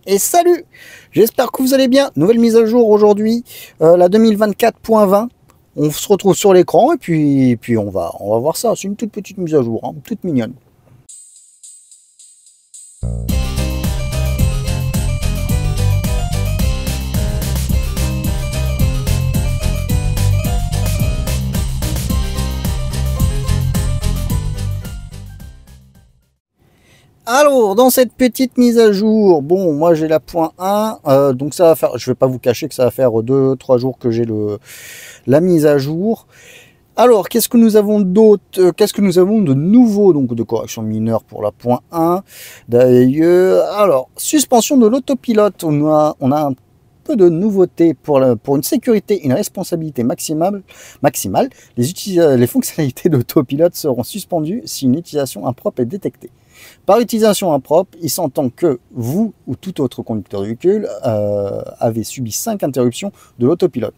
Et salut! J'espère que vous allez bien. Nouvelle mise à jour aujourd'hui, la 2024.20. On se retrouve sur l'écran et puis on va voir ça. C'est une toute petite mise à jour, hein, toute mignonne. Alors, dans cette petite mise à jour, bon, moi j'ai la point 1, donc ça va faire, je vais pas vous cacher que ça va faire 2-3 jours que j'ai la mise à jour. Alors, qu'est-ce que nous avons d'autre? Qu'est-ce que nous avons de nouveau, donc de correction mineure pour la point 1. D'ailleurs, alors, suspension de l'autopilote, on a un peu de nouveautés pour une sécurité et une responsabilité maximale. Les fonctionnalités d'autopilote seront suspendues si une utilisation impropre est détectée. Par utilisation impropre, il s'entend que vous ou tout autre conducteur de véhicule avez subi 5 interruptions de l'autopilote.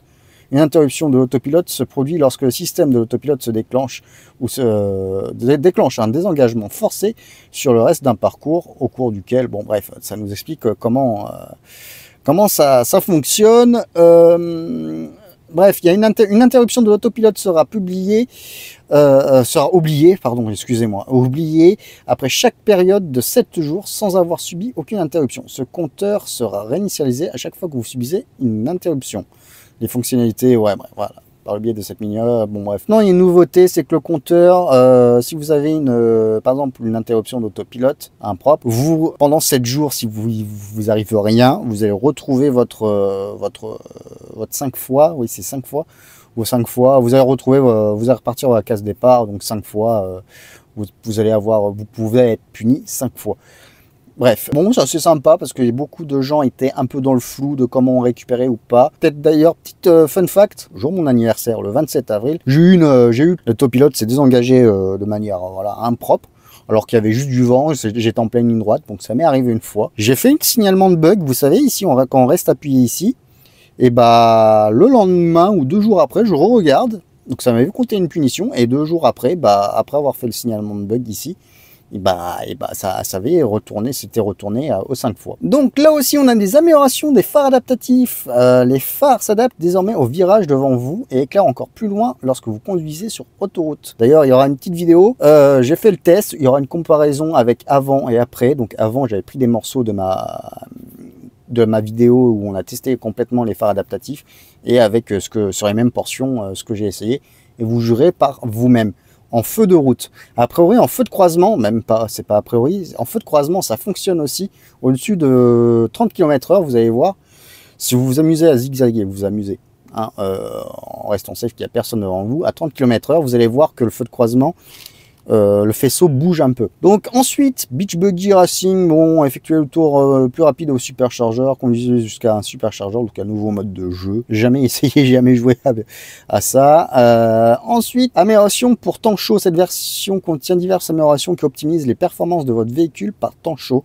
Une interruption de l'autopilote se produit lorsque le système de l'autopilote se déclenche ou déclenche un désengagement forcé sur le reste d'un parcours au cours duquel, bon bref, ça nous explique comment ça fonctionne. Bref, il y a une interruption de l'autopilote sera oubliée après chaque période de 7 jours sans avoir subi aucune interruption. Ce compteur sera réinitialisé à chaque fois que vous subissez une interruption. Les fonctionnalités, ouais, bref, voilà, par le biais de cette minière, bon bref. Non, il y a une nouveauté, c'est que le compteur, si vous avez par exemple une interruption d'autopilote impropre, pendant 7 jours, si vous arrive rien, vous allez retrouver votre 5 fois, oui c'est 5 fois, ou 5 fois, vous allez repartir à la case départ, donc 5 fois, vous pouvez être puni 5 fois. Bref, bon, ça c'est sympa parce que beaucoup de gens étaient un peu dans le flou de comment on récupérait ou pas. Peut-être d'ailleurs, petite fun fact, jour de mon anniversaire, le 27 avril, j'ai eu l'autopilote s'est désengagé de manière impropre, alors qu'il y avait juste du vent, j'étais en pleine ligne droite, donc ça m'est arrivé une fois. J'ai fait un signalement de bug, vous savez, ici, quand on reste appuyé ici, et bah le lendemain ou 2 jours après, je regarde, donc ça m'avait compté une punition, et 2 jours après, après avoir fait le signalement de bug ici, ça avait retourné, c'était retourné aux 5 fois. Donc là aussi on a des améliorations des phares adaptatifs. Les phares s'adaptent désormais au virage devant vous et éclairent encore plus loin lorsque vous conduisez sur autoroute. D'ailleurs il y aura une petite vidéo, j'ai fait le test, il y aura une comparaison avec avant et après. Donc avant j'avais pris des morceaux de ma vidéo où on a testé complètement les phares adaptatifs et avec sur les mêmes portions ce que j'ai essayé, et vous jugerez par vous-même. En feu de route, a priori en feu de croisement, même pas, c'est pas a priori, en feu de croisement ça fonctionne aussi. Au-dessus de 30 km/h, vous allez voir, si vous vous amusez à zigzaguer, vous vous amusez, hein, en restant safe qu'il n'y a personne devant vous, à 30 km/h, vous allez voir que le feu de croisement, le faisceau bouge un peu. Donc ensuite, Beach Buggy Racing, bon, effectuer le tour plus rapide au superchargeur, conduisez jusqu'à un superchargeur, donc un nouveau mode de jeu. Jamais essayé, jamais joué à ça. Ensuite, amélioration pour temps chaud. Cette version contient diverses améliorations qui optimisent les performances de votre véhicule par temps chaud.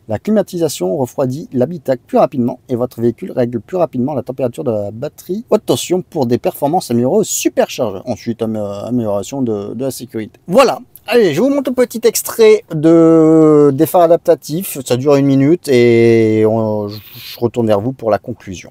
La climatisation refroidit l'habitacle plus rapidement et votre véhicule règle plus rapidement la température de la batterie haute tension pour des performances améliorées au superchargeur. Ensuite, amélioration de la sécurité. Voilà. Allez, je vous montre un petit extrait des phares adaptatifs. Ça dure 1 minute et je retourne vers vous pour la conclusion.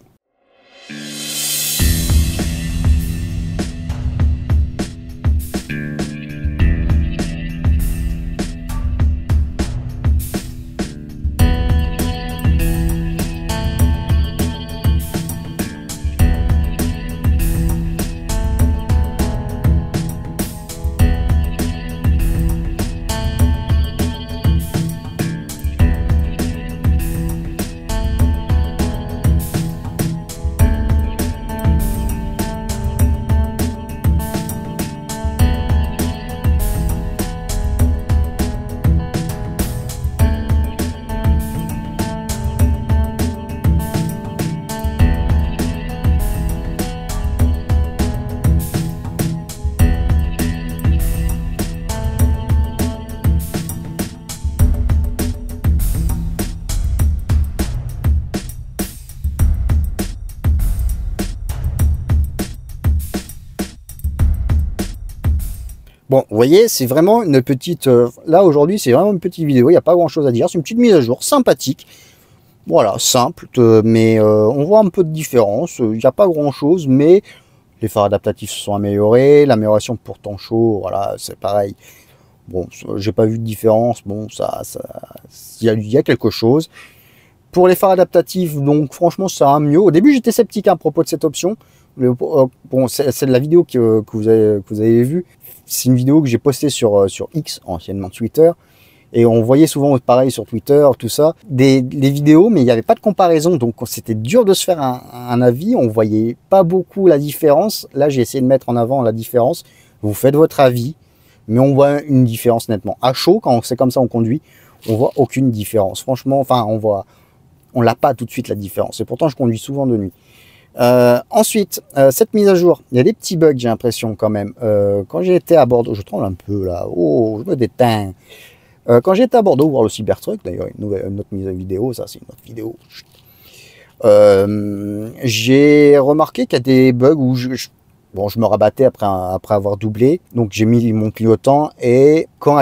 Bon, vous voyez, c'est vraiment une petite... là, aujourd'hui, c'est vraiment une petite vidéo. Il n'y a pas grand-chose à dire. C'est une petite mise à jour sympathique. Voilà, simple, mais on voit un peu de différence. Il n'y a pas grand-chose, mais les phares adaptatifs se sont améliorés. L'amélioration pour temps chaud, voilà, c'est pareil. Bon, j'ai pas vu de différence. Bon, il y a quelque chose. Pour les phares adaptatifs, donc franchement, ça va mieux. Au début, j'étais sceptique à propos de cette option. Mais, bon, c'est de la vidéo que vous avez vue. C'est une vidéo que j'ai postée sur X, anciennement Twitter. Et on voyait souvent pareil sur Twitter, tout ça, des vidéos, mais il n'y avait pas de comparaison. Donc c'était dur de se faire un avis. On voyait pas beaucoup la différence. Là, j'ai essayé de mettre en avant la différence. Vous faites votre avis, mais on voit une différence nettement. À chaud, quand c'est comme ça on conduit, on voit aucune différence. Franchement, enfin, on l'a pas tout de suite la différence. Et pourtant, je conduis souvent de nuit. Ensuite, cette mise à jour, il y a des petits bugs, j'ai l'impression quand même. Quand j'ai été à Bordeaux, je tremble un peu là. Oh, je me déteins. Quand j'étais à Bordeaux voir le Cybertruck, d'ailleurs une autre mise à vidéo, ça c'est une autre vidéo, j'ai remarqué qu'il y a des bugs où bon, je me rabattais après avoir doublé, donc j'ai mis mon clignotant et quand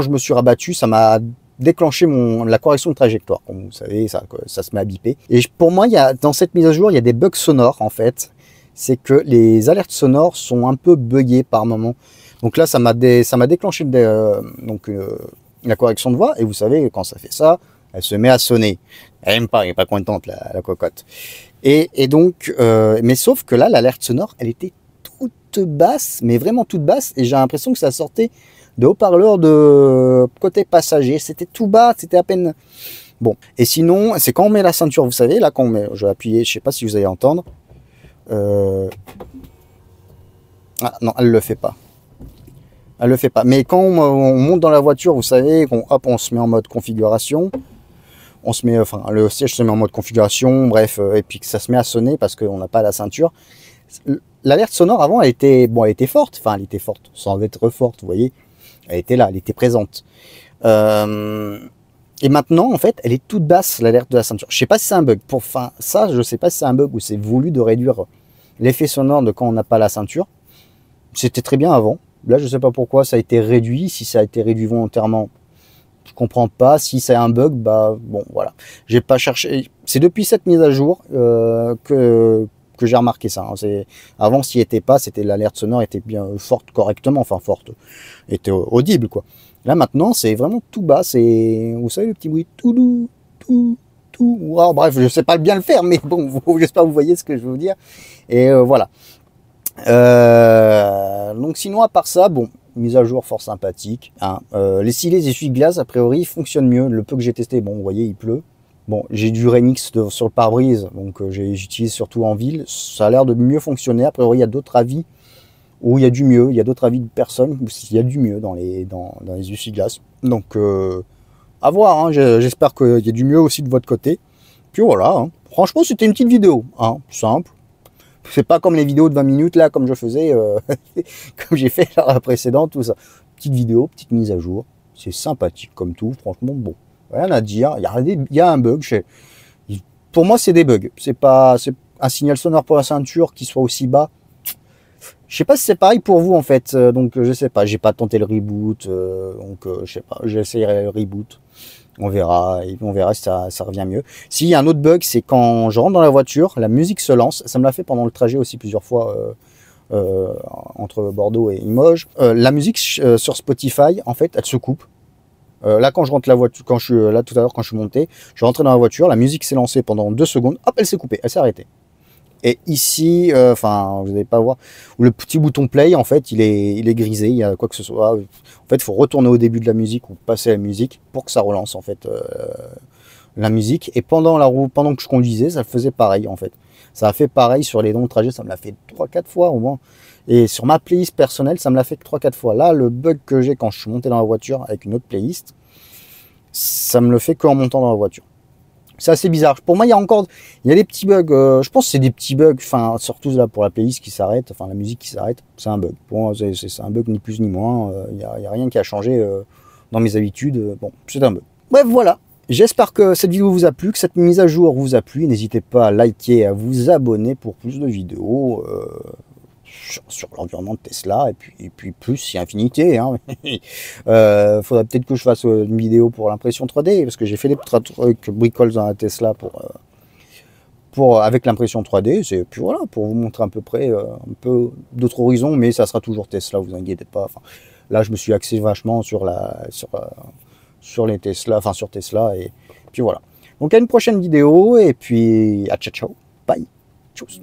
je me suis rabattu, ça m'a déclenché la correction de trajectoire. Comme vous savez, ça se met à biper. Et pour moi, dans cette mise à jour, il y a des bugs sonores en fait. C'est que les alertes sonores sont un peu buggées par moment. Donc là, ça m'a déclenché la correction de voix. Et vous savez, quand ça fait ça, elle se met à sonner. Elle n'est pas contente, la cocotte. Et donc, mais sauf que là, l'alerte sonore, elle était toute basse, mais vraiment toute basse. Et j'ai l'impression que ça sortait de haut-parleurs de côté passager. C'était tout bas, c'était à peine... Bon, et sinon, c'est quand on met la ceinture, vous savez, là, quand on met... Je vais appuyer, je sais pas si vous allez entendre. Ah non, elle le fait pas. Elle le fait pas. Mais quand on monte dans la voiture, vous savez, on se met en mode configuration. On se met, enfin, le siège se met en mode configuration, bref, et puis que ça se met à sonner parce qu'on n'a pas la ceinture. L'alerte sonore avant, elle était forte. Enfin, elle était forte, sans être forte, vous voyez. Elle était là, elle était présente. Et maintenant, en fait, elle est toute basse, l'alerte de la ceinture. Je sais pas si c'est un bug. Enfin, ça, je sais pas si c'est un bug ou c'est voulu de réduire l'effet sonore de quand on n'a pas la ceinture. C'était très bien avant. Là, je sais pas pourquoi ça a été réduit. Si ça a été réduit volontairement, je comprends pas. Si c'est un bug, bah bon, voilà. J'ai pas cherché. C'est depuis cette mise à jour que j'ai remarqué ça. Avant, s'il n'y était pas, c'était l'alerte sonore était bien forte, correctement, enfin forte, était audible quoi. Là maintenant, c'est vraiment tout bas. C'est, vous savez, le petit bruit tout doux, tout. Alors, bref, je sais pas bien le faire, mais bon, j'espère que vous voyez ce que je veux vous dire. Et voilà. Donc sinon à part ça, bon, mise à jour fort sympathique. Hein. Les silets essuie-glace a priori fonctionnent mieux. Le peu que j'ai testé, bon, vous voyez, il pleut. Bon, j'ai du Remix sur le pare-brise, donc j'utilise surtout en ville. Ça a l'air de mieux fonctionner. A priori, il y a d'autres avis où il y a du mieux. Il y a d'autres avis de personnes où il y a du mieux dans les essuie-glace. Donc à voir. Hein. J'espère qu'il y a du mieux aussi de votre côté. Puis voilà. Hein. Franchement, c'était une petite vidéo, hein, simple. C'est pas comme les vidéos de 20 minutes là, comme je faisais, comme j'ai fait la précédente, tout ça. Petite vidéo, petite mise à jour. C'est sympathique comme tout, franchement, bon. Rien à dire. Il y a un bug. Pour moi, c'est des bugs. C'est un signal sonore pour la ceinture qui soit aussi bas. Je sais pas si c'est pareil pour vous en fait. Donc je sais pas. J'ai pas tenté le reboot. Donc je sais pas. J'essayerai le reboot. On verra si ça revient mieux. S'il y a un autre bug, c'est quand je rentre dans la voiture, la musique se lance. Ça me l'a fait pendant le trajet aussi plusieurs fois entre Bordeaux et Limoges. La musique sur Spotify, en fait, elle se coupe. Là, quand je rentre la voiture, quand je suis là tout à l'heure, quand je suis monté, je suis rentré dans la voiture, la musique s'est lancée pendant 2 secondes. Hop, elle s'est coupée, elle s'est arrêtée. Et ici, enfin, vous n'allez pas voir, où le petit bouton play, en fait, il est grisé, il y a quoi que ce soit. En fait, il faut retourner au début de la musique ou passer à la musique pour que ça relance, en fait, la musique. Et pendant que je conduisais, ça faisait pareil, en fait. Ça a fait pareil sur les longs trajets, ça me l'a fait 3-4 fois au moins. Et sur ma playlist personnelle, ça me l'a fait que 3-4 fois. Là, le bug que j'ai quand je suis monté dans la voiture avec une autre playlist, ça me le fait qu'en montant dans la voiture. C'est assez bizarre. Pour moi, il y a des petits bugs. Je pense que c'est des petits bugs. Enfin, surtout là pour la playlist qui s'arrête, enfin la musique qui s'arrête, c'est un bug. Pour moi, c'est un bug ni plus ni moins. Il y a rien qui a changé dans mes habitudes. Bon, c'est un bug. Bref, voilà. J'espère que cette vidéo vous a plu, que cette mise à jour vous a plu. N'hésitez pas à liker et à vous abonner pour plus de vidéos. sur l'environnement de Tesla, et puis plus, si infinité. Hein. Faudrait peut-être que je fasse une vidéo pour l'impression 3D, parce que j'ai fait des trucs bricoles dans la Tesla avec l'impression 3D, puis voilà, pour vous montrer à peu près un peu d'autres horizons, mais ça sera toujours Tesla, vous inquiétez pas. Enfin, là, je me suis axé vachement sur les Tesla, enfin sur Tesla, et puis voilà. Donc à une prochaine vidéo, et puis à ciao ciao, bye, tchuss.